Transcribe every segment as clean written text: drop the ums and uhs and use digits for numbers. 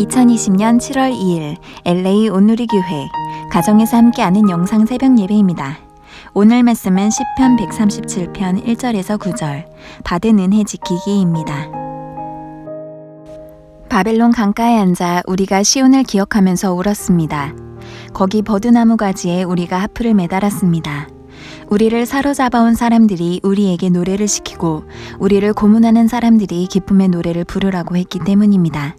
2020년 7월 2일 LA 온누리교회 가정에서 함께하는 영상 새벽 예배입니다. 오늘 말씀은 시편 137편 1절에서 9절 받은 은혜 지키기입니다. 바벨론 강가에 앉아 우리가 시온을 기억하면서 울었습니다. 거기 버드나무 가지에 우리가 하프를 매달았습니다. 우리를 사로잡아온 사람들이 우리에게 노래를 시키고 우리를 고문하는 사람들이 기쁨의 노래를 부르라고 했기 때문입니다.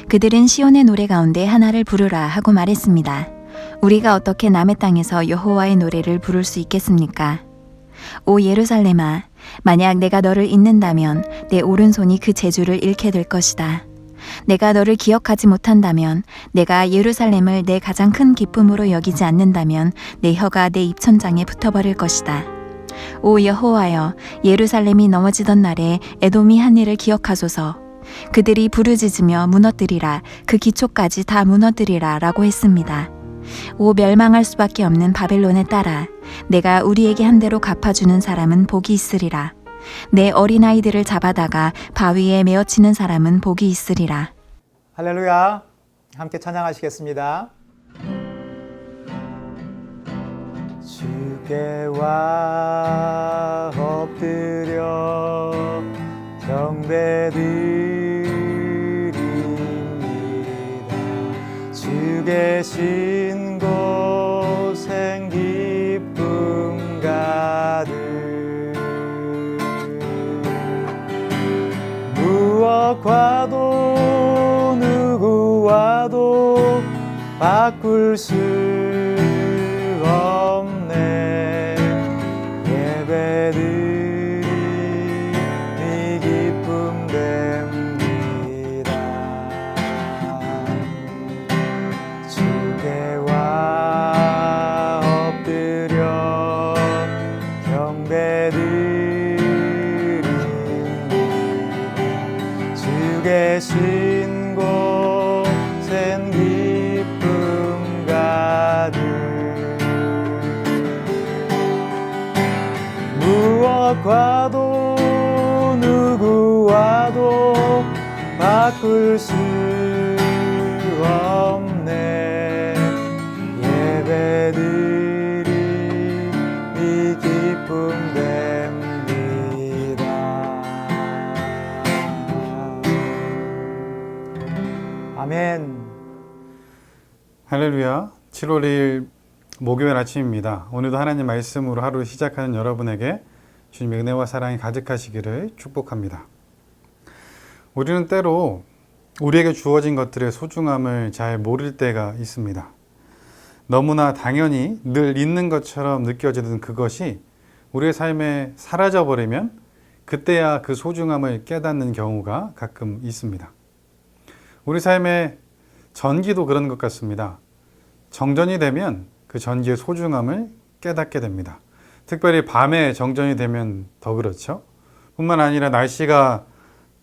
그들은 시온의 노래 가운데 하나를 부르라 하고 말했습니다. 우리가 어떻게 남의 땅에서 여호와의 노래를 부를 수 있겠습니까? 오 예루살렘아, 만약 내가 너를 잊는다면 내 오른손이 그 재주를 잃게 될 것이다. 내가 너를 기억하지 못한다면, 내가 예루살렘을 내 가장 큰 기쁨으로 여기지 않는다면 내 혀가 내 입천장에 붙어버릴 것이다. 오 여호와여, 예루살렘이 넘어지던 날에 에돔이 한 일을 기억하소서. 그들이 부르짖으며 무너뜨리라, 그 기초까지 다 무너뜨리라 라고 했습니다. 오 멸망할 수밖에 없는 바벨론의 딸아, 내가 우리에게 한 대로 갚아주는 사람은 복이 있으리라. 내 어린아이들을 잡아다가 바위에 메어치는 사람은 복이 있으리라. 할렐루야. 함께 찬양하시겠습니다. 주께 와 엎드려 경배드립니다. 주 계신 곳엔 기쁨 가득. 무엇과도 누구와도 바꿀 수 없네. 예배드림이 기쁨 됩니다. 주께 와 엎드려 경배드립니다. 주 계신 곳엔 기쁨 가득. 무엇과도 누구와도 바꿀 수 없네. 예배드림이 기쁨 됩니다. 아멘. 할렐루야. 7월 2일 목요일 아침입니다. 오늘도 하나님 말씀으로 하루를 시작하는 여러분에게 주님의 은혜와 사랑이 가득하시기를 축복합니다. 우리는 때로 우리에게 주어진 것들의 소중함을 잘 모를 때가 있습니다. 너무나 당연히 늘 있는 것처럼 느껴지던 그것이 우리의 삶에 사라져버리면 그때야 그 소중함을 깨닫는 경우가 가끔 있습니다. 우리 삶의 전기도 그런 것 같습니다. 정전이 되면 그 전기의 소중함을 깨닫게 됩니다. 특별히 밤에 정전이 되면 더 그렇죠. 뿐만 아니라 날씨가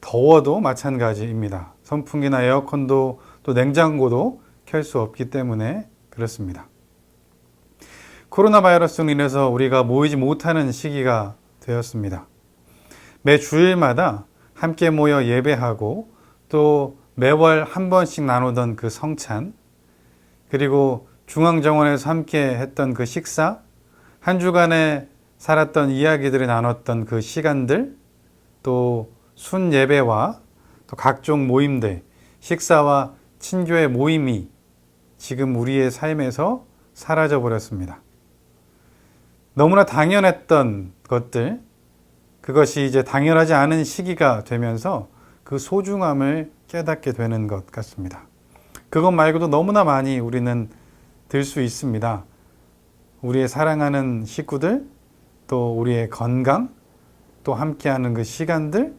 더워도 마찬가지입니다. 선풍기나 에어컨도 또 냉장고도 켤 수 없기 때문에 그렇습니다. 코로나 바이러스로 인해서 우리가 모이지 못하는 시기가 되었습니다. 매 주일마다 함께 모여 예배하고 또 매월 한 번씩 나누던 그 성찬, 그리고 중앙정원에서 함께 했던 그 식사, 한 주간에 살았던 이야기들을 나눴던 그 시간들, 또 순예배와 또 각종 모임들, 식사와 친교의 모임이 지금 우리의 삶에서 사라져버렸습니다. 너무나 당연했던 것들, 그것이 이제 당연하지 않은 시기가 되면서 그 소중함을 깨닫게 되는 것 같습니다. 그것 말고도 너무나 많이 우리는 들 수 있습니다. 우리의 사랑하는 식구들, 또 우리의 건강, 또 함께하는 그 시간들,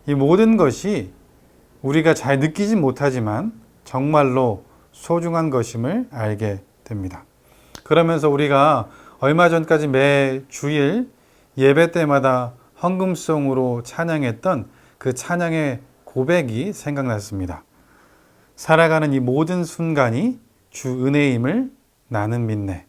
이 모든 것이 우리가 잘 느끼지 못하지만 정말로 소중한 것임을 알게 됩니다. 그러면서 우리가 얼마 전까지 매 주일 예배 때마다 헌금송으로 찬양했던 그 찬양의 고백이 생각났습니다. 살아가는 이 모든 순간이 주 은혜임을 나는 믿네.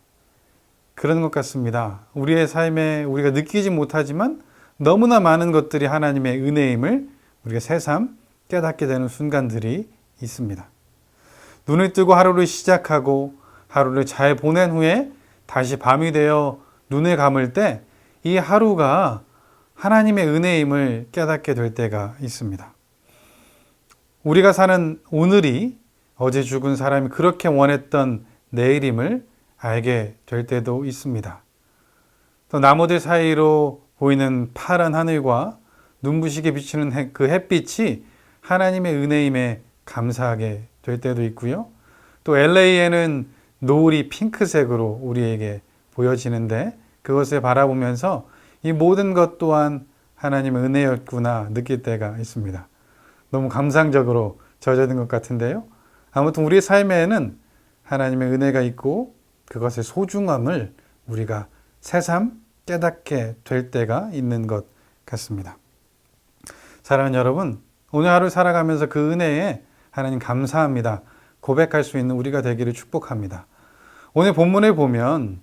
그런 것 같습니다. 우리의 삶에 우리가 느끼지 못하지만 너무나 많은 것들이 하나님의 은혜임을 우리가 새삼 깨닫게 되는 순간들이 있습니다. 눈을 뜨고 하루를 시작하고 하루를 잘 보낸 후에 다시 밤이 되어 눈을 감을 때 이 하루가 하나님의 은혜임을 깨닫게 될 때가 있습니다. 우리가 사는 오늘이 어제 죽은 사람이 그렇게 원했던 내일임을 알게 될 때도 있습니다. 또 나무들 사이로 보이는 파란 하늘과 눈부시게 비치는 그 햇빛이 하나님의 은혜임에 감사하게 될 때도 있고요. 또 LA에는 노을이 핑크색으로 우리에게 보여지는데 그것을 바라보면서 이 모든 것 또한 하나님의 은혜였구나 느낄 때가 있습니다. 너무 감상적으로 젖어든 것 같은데요. 아무튼 우리의 삶에는 하나님의 은혜가 있고 그것의 소중함을 우리가 새삼 깨닫게 될 때가 있는 것 같습니다. 사랑하는 여러분, 오늘 하루 살아가면서 그 은혜에 하나님 감사합니다 고백할 수 있는 우리가 되기를 축복합니다. 오늘 본문을 보면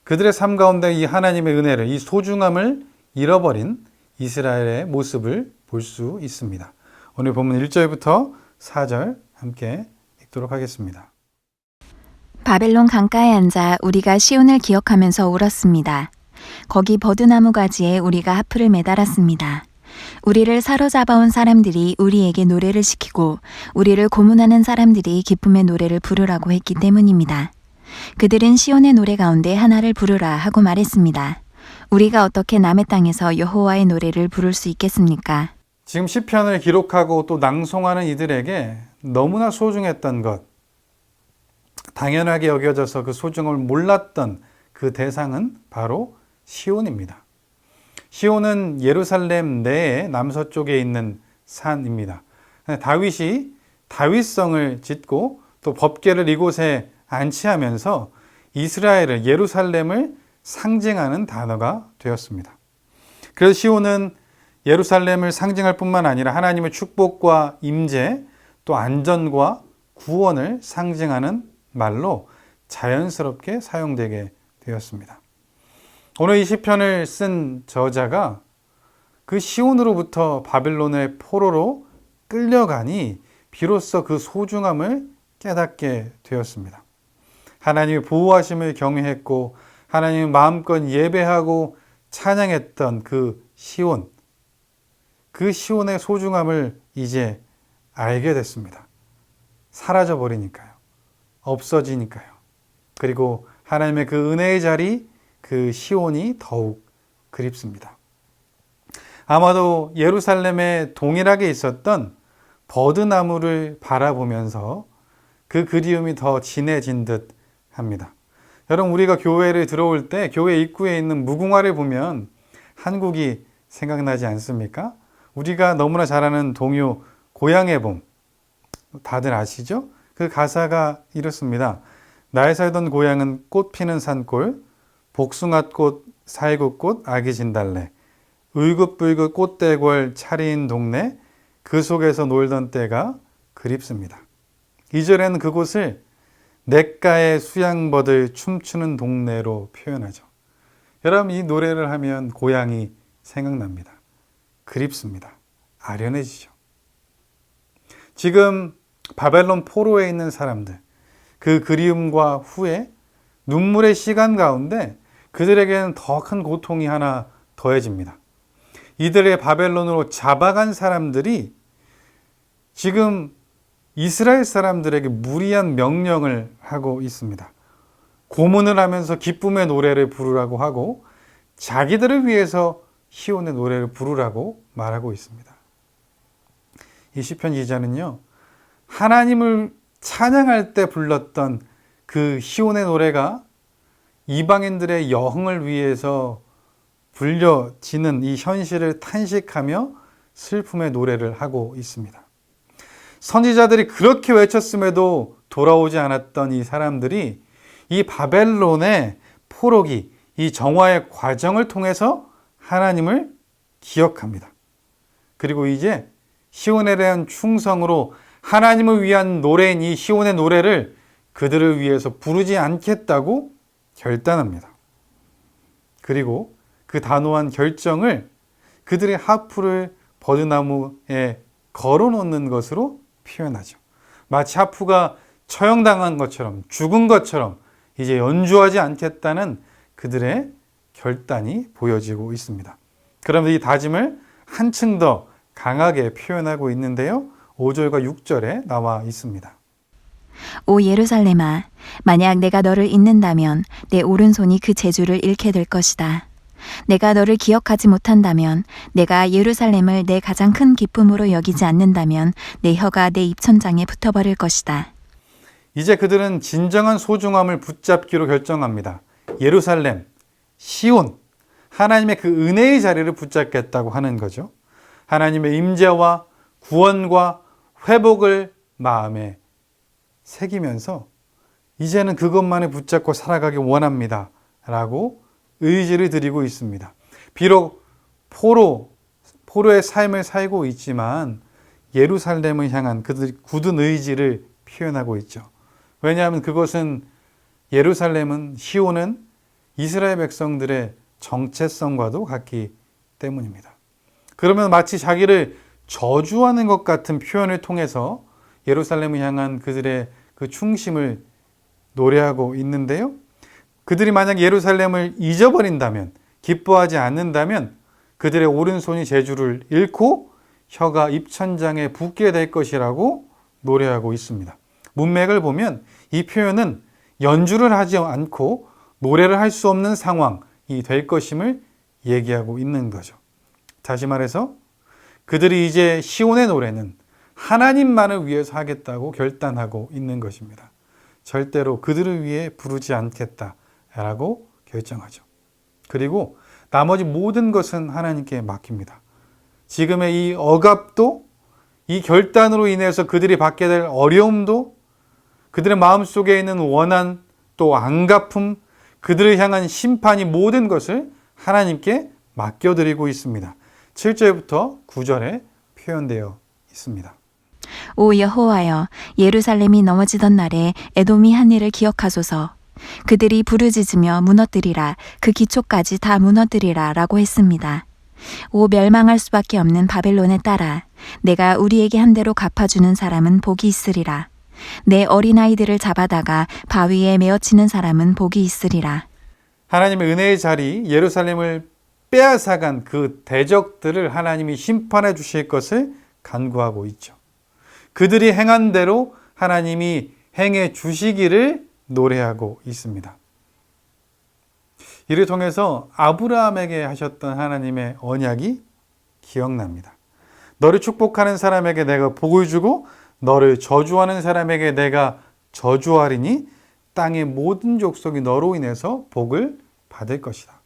그들의 삶 가운데 이 하나님의 은혜를, 이 소중함을 잃어버린 이스라엘의 모습을 볼 수 있습니다. 오늘 본문 1절부터 4절 함께 읽도록 하겠습니다. 바벨론 강가에 앉아 우리가 시온을 기억하면서 울었습니다. 거기 버드나무 가지에 우리가 하프를 매달았습니다. 우리를 사로잡아온 사람들이 우리에게 노래를 시키고 우리를 고문하는 사람들이 기쁨의 노래를 부르라고 했기 때문입니다. 그들은 시온의 노래 가운데 하나를 부르라 하고 말했습니다. 우리가 어떻게 남의 땅에서 여호와의 노래를 부를 수 있겠습니까? 지금 시편을 기록하고 또 낭송하는 이들에게 너무나 소중했던 것, 당연하게 여겨져서 그 소중함을 몰랐던 그 대상은 바로 시온입니다. 시온은 예루살렘 내의 남서쪽에 있는 산입니다. 다윗이 다윗성을 짓고 또 법궤를 이곳에 안치하면서 이스라엘을, 예루살렘을 상징하는 단어가 되었습니다. 그래서 시온은 예루살렘을 상징할 뿐만 아니라 하나님의 축복과 임재, 또 안전과 구원을 상징하는 말로 자연스럽게 사용되게 되었습니다. 오늘 이 시편을 쓴 저자가 그 시온으로부터 바벨론의 포로로 끌려가니 비로소 그 소중함을 깨닫게 되었습니다. 하나님의 보호하심을 경외했고 하나님을 마음껏 예배하고 찬양했던 그 시온, 그 시온의 소중함을 이제 알게 됐습니다. 사라져버리니까요. 없어지니까요. 그리고 하나님의 그 은혜의 자리, 그 시온이 더욱 그립습니다. 아마도 예루살렘에 동일하게 있었던 버드나무를 바라보면서 그 그리움이 더 진해진 듯 합니다. 여러분, 우리가 교회를 들어올 때 교회 입구에 있는 무궁화를 보면 한국이 생각나지 않습니까? 우리가 너무나 잘 아는 동요 고향의 봄, 다들 아시죠? 그 가사가 이렇습니다. 나의 살던 고향은 꽃 피는 산골, 복숭아꽃, 살구꽃, 아기 진달래, 울긋불긋 꽃대궐 차리인 동네, 그 속에서 놀던 때가 그립습니다. 2절에는 그곳을 냇가에 수양버들 춤추는 동네로 표현하죠. 여러분, 이 노래를 하면 고향이 생각납니다. 그립습니다. 아련해지죠. 지금 바벨론 포로에 있는 사람들, 그 그리움과 후회, 눈물의 시간 가운데 그들에게는 더 큰 고통이 하나 더해집니다. 이들의 바벨론으로 잡아간 사람들이 지금 이스라엘 사람들에게 무리한 명령을 하고 있습니다. 고문을 하면서 기쁨의 노래를 부르라고 하고 자기들을 위해서 시온의 노래를 부르라고 말하고 있습니다. 이 시편 기자는요, 하나님을 찬양할 때 불렀던 그 시온의 노래가 이방인들의 여흥을 위해서 불려지는 이 현실을 탄식하며 슬픔의 노래를 하고 있습니다. 선지자들이 그렇게 외쳤음에도 돌아오지 않았던 이 사람들이 이 바벨론의 포로기, 이 정화의 과정을 통해서 하나님을 기억합니다. 그리고 이제 시온에 대한 충성으로 하나님을 위한 노래인 이 시온의 노래를 그들을 위해서 부르지 않겠다고 결단합니다. 그리고 그 단호한 결정을 그들의 하프를 버드나무에 걸어놓는 것으로 표현하죠. 마치 하프가 처형당한 것처럼 죽은 것처럼 이제 연주하지 않겠다는 그들의 결단이 보여지고 있습니다. 그러면서 이 다짐을 한층 더 강하게 표현하고 있는데요. 5절과 6절에 나와 있습니다. 오 예루살렘아, 만약 내가 너를 잊는다면 내 오른손이 그 재주를 잃게 될 것이다. 내가 너를 기억하지 못한다면, 내가 예루살렘을 내 가장 큰 기쁨으로 여기지 않는다면 내 혀가 내 입천장에 붙어버릴 것이다. 이제 그들은 진정한 소중함을 붙잡기로 결정합니다. 예루살렘, 시온, 하나님의 그 은혜의 자리를 붙잡겠다고 하는 거죠. 하나님의 임재와 구원과 회복을 마음에 새기면서 이제는 그것만을 붙잡고 살아가기 원합니다 라고 의지를 드리고 있습니다. 비록 포로의 삶을 살고 있지만 예루살렘을 향한 그들의 굳은 의지를 표현하고 있죠. 왜냐하면 그것은 예루살렘은, 시온은 이스라엘 백성들의 정체성과도 같기 때문입니다. 그러면 마치 자기를 저주하는 것 같은 표현을 통해서 예루살렘을 향한 그들의 그 충심을 노래하고 있는데요. 그들이 만약 예루살렘을 잊어버린다면, 기뻐하지 않는다면 그들의 오른손이 재주를 잃고 혀가 입천장에 붙게 될 것이라고 노래하고 있습니다. 문맥을 보면 이 표현은 연주를 하지 않고 노래를 할 수 없는 상황이 될 것임을 얘기하고 있는 거죠. 다시 말해서 그들이 이제 시온의 노래는 하나님만을 위해서 하겠다고 결단하고 있는 것입니다. 절대로 그들을 위해 부르지 않겠다라고 결정하죠. 그리고 나머지 모든 것은 하나님께 맡깁니다. 지금의 이 억압도, 이 결단으로 인해서 그들이 받게 될 어려움도, 그들의 마음속에 있는 원한, 또 안갚음, 그들을 향한 심판이 모든 것을 하나님께 맡겨드리고 있습니다. 7절부터 9절에 표현되어 있습니다. 오 여호와여, 예루살렘이 넘어지던 날에 에돔이 한 일을 기억하소서. 그들이 부르짖으며 무너뜨리라, 그 기초까지 다 무너뜨리라 라고 했습니다. 오 멸망할 수밖에 없는 바벨론의 딸아, 내가 우리에게 한 대로 갚아주는 사람은 복이 있으리라. 내 어린아이들을 잡아다가 바위에 메어치는 사람은 복이 있으리라. 하나님의 은혜의 자리, 예루살렘을 빼앗아간 그 대적들을 하나님이 심판해 주실 것을 간구하고 있죠. 그들이 행한 대로 하나님이 행해 주시기를 노래하고 있습니다. 이를 통해서 아브라함에게 하셨던 하나님의 언약이 기억납니다. 너를 축복하는 사람에게 내가 복을 주고 너를 저주하는 사람에게 내가 저주하리니 땅의 모든 족속이 너로 인해서 복을 받을 것이다.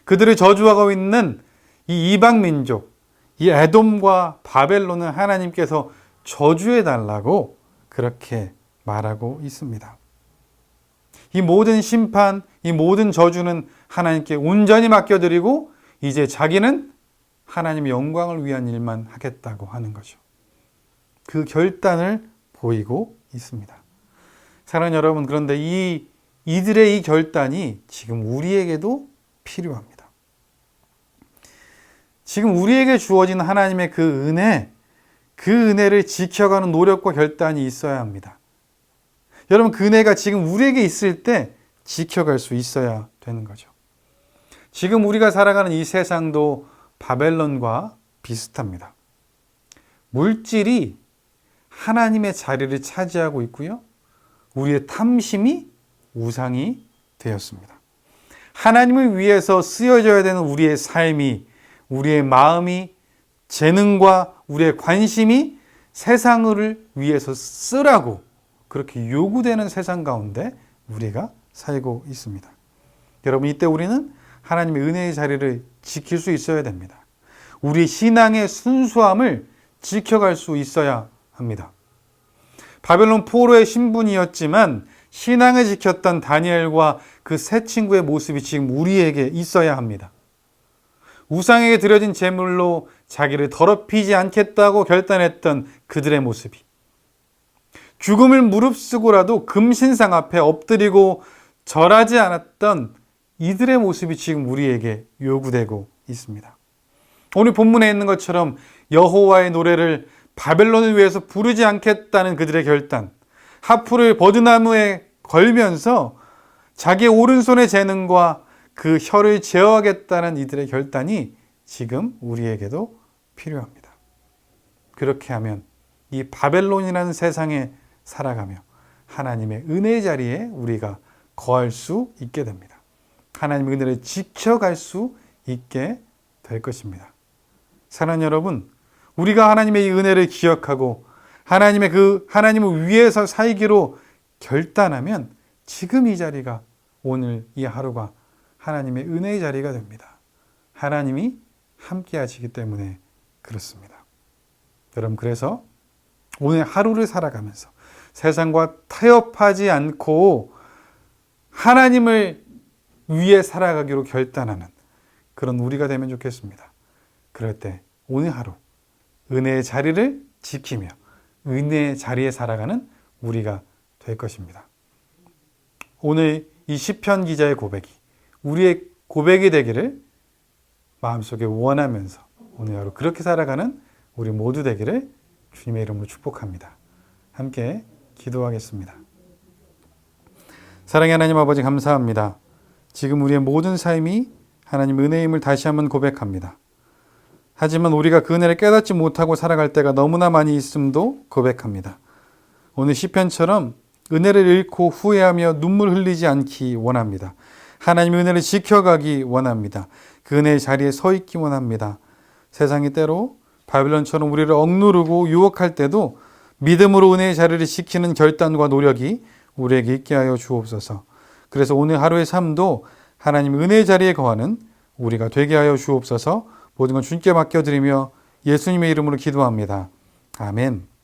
그들을 저주하고 있는 이 이방 민족, 이 에돔과 바벨론은 하나님께서 저주해 달라고 그렇게 말하고 있습니다. 이 모든 심판, 이 모든 저주는 하나님께 온전히 맡겨드리고 이제 자기는 하나님의 영광을 위한 일만 하겠다고 하는 거죠. 그 결단을 보이고 있습니다. 사랑하는 여러분, 그런데 이들의 이 결단이 지금 우리에게도 필요합니다. 지금 우리에게 주어진 하나님의 그 은혜를 지켜가는 노력과 결단이 있어야 합니다. 여러분, 그 은혜가 지금 우리에게 있을 때 지켜갈 수 있어야 되는 거죠. 지금 우리가 살아가는 이 세상도 바벨론과 비슷합니다. 물질이 하나님의 자리를 차지하고 있고요. 우리의 탐심이 우상이 되었습니다. 하나님을 위해서 쓰여져야 되는 우리의 삶이, 우리의 마음이, 재능과 우리의 관심이 세상을 위해서 쓰라고 그렇게 요구되는 세상 가운데 우리가 살고 있습니다. 여러분, 이때 우리는 하나님의 은혜의 자리를 지킬 수 있어야 됩니다. 우리 신앙의 순수함을 지켜갈 수 있어야 합니다. 바벨론 포로의 신분이었지만 신앙을 지켰던 다니엘과 그 세 친구의 모습이 지금 우리에게 있어야 합니다. 우상에게 드려진 제물로 자기를 더럽히지 않겠다고 결단했던 그들의 모습이, 죽음을 무릅쓰고라도 금신상 앞에 엎드리고 절하지 않았던 이들의 모습이 지금 우리에게 요구되고 있습니다. 오늘 본문에 있는 것처럼 여호와의 노래를 바벨론을 위해서 부르지 않겠다는 그들의 결단, 하프를 버드나무에 걸면서 자기의 오른손의 재능과 그 혀를 제어하겠다는 이들의 결단이 지금 우리에게도 필요합니다. 그렇게 하면 이 바벨론이라는 세상에 살아가며 하나님의 은혜의 자리에 우리가 거할 수 있게 됩니다. 하나님의 은혜를 지켜갈 수 있게 될 것입니다. 사랑하는 여러분, 우리가 하나님의 이 은혜를 기억하고 하나님을 위해서 살기로 결단하면 지금 이 자리가, 오늘 이 하루가 하나님의 은혜의 자리가 됩니다. 하나님이 함께 하시기 때문에 그렇습니다. 여러분, 그래서 오늘 하루를 살아가면서 세상과 타협하지 않고 하나님을 위해 살아가기로 결단하는 그런 우리가 되면 좋겠습니다. 그럴 때 오늘 하루 은혜의 자리를 지키며 은혜의 자리에 살아가는 우리가 될 것입니다. 오늘 이 시편 기자의 고백이 우리의 고백이 되기를 마음속에 원하면서 오늘 하루 그렇게 살아가는 우리 모두 되기를 주님의 이름으로 축복합니다. 함께 기도하겠습니다. 사랑의 하나님 아버지, 감사합니다. 지금 우리의 모든 삶이 하나님 은혜임을 다시 한번 고백합니다. 하지만 우리가 그 은혜를 깨닫지 못하고 살아갈 때가 너무나 많이 있음도 고백합니다. 오늘 시편처럼 은혜를 잃고 후회하며 눈물 흘리지 않기 원합니다. 하나님의 은혜를 지켜가기 원합니다. 그 은혜의 자리에 서 있기 원합니다. 세상이 때로 바벨론처럼 우리를 억누르고 유혹할 때도 믿음으로 은혜의 자리를 지키는 결단과 노력이 우리에게 있게 하여 주옵소서. 그래서 오늘 하루의 삶도 하나님 은혜의 자리에 거하는 우리가 되게 하여 주옵소서. 모든 건 주님께 맡겨드리며 예수님의 이름으로 기도합니다. 아멘.